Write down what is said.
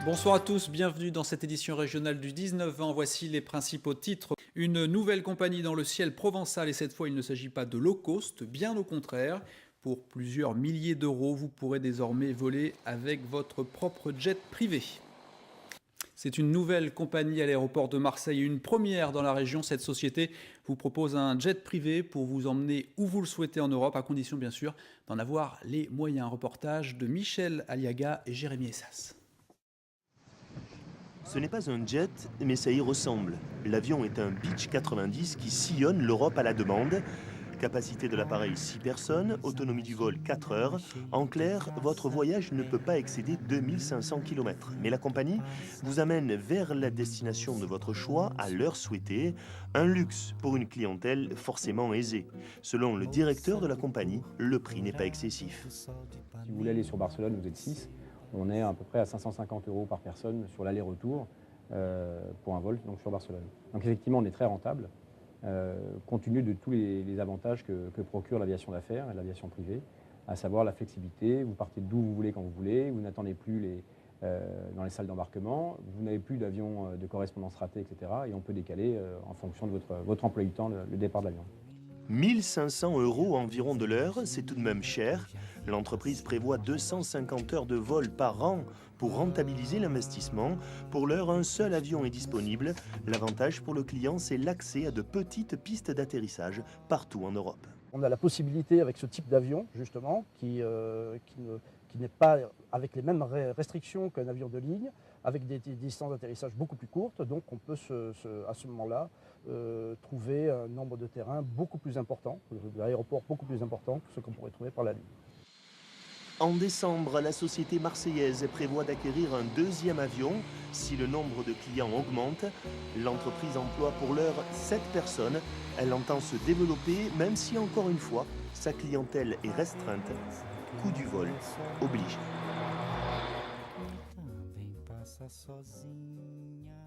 Bonsoir à tous, bienvenue dans cette édition régionale du 19-20. Voici les principaux titres. Une nouvelle compagnie dans le ciel provençal et cette fois il ne s'agit pas de low cost, bien au contraire. Pour plusieurs milliers d'euros, vous pourrez désormais voler avec votre propre jet privé. C'est une nouvelle compagnie à l'aéroport de Marseille, une première dans la région. Cette société vous propose un jet privé pour vous emmener où vous le souhaitez en Europe, à condition bien sûr d'en avoir les moyens. Reportage de Michel Aliaga et Jérémy Essas. Ce n'est pas un jet, mais ça y ressemble. L'avion est un Beech 90 qui sillonne l'Europe à la demande. Capacité de l'appareil 6 personnes, autonomie du vol 4 heures. En clair, votre voyage ne peut pas excéder 2500 km. Mais la compagnie vous amène vers la destination de votre choix à l'heure souhaitée. Un luxe pour une clientèle forcément aisée. Selon le directeur de la compagnie, le prix n'est pas excessif. Si vous voulez aller sur Barcelone, vous êtes 6. On est à peu près à 550 € par personne sur l'aller-retour pour un vol donc sur Barcelone. Donc effectivement, on est très rentable, compte tenu de tous les avantages que procure l'aviation d'affaires et l'aviation privée, à savoir la flexibilité. Vous partez d'où vous voulez quand vous voulez, vous n'attendez plus dans les salles d'embarquement, vous n'avez plus d'avion de correspondance ratée, etc. Et on peut décaler en fonction de votre emploi du temps le départ de l'avion. 1500 € environ de l'heure, c'est tout de même cher. L'entreprise prévoit 250 heures de vol par an pour rentabiliser l'investissement. Pour l'heure, un seul avion est disponible. L'avantage pour le client, c'est l'accès à de petites pistes d'atterrissage partout en Europe. On a la possibilité avec ce type d'avion, justement, qui n'est pas avec les mêmes restrictions qu'un avion de ligne, avec des distances d'atterrissage beaucoup plus courtes. Donc on peut à ce moment-là trouver un nombre de terrains beaucoup plus important, l'aéroport beaucoup plus important que ce qu'on pourrait trouver par la ligne. En décembre, la société marseillaise prévoit d'acquérir un deuxième avion. Si le nombre de clients augmente, l'entreprise emploie pour l'heure 7 personnes. Elle entend se développer, même si encore une fois, sa clientèle est restreinte. Coût du vol oblige. Também passa sozinha.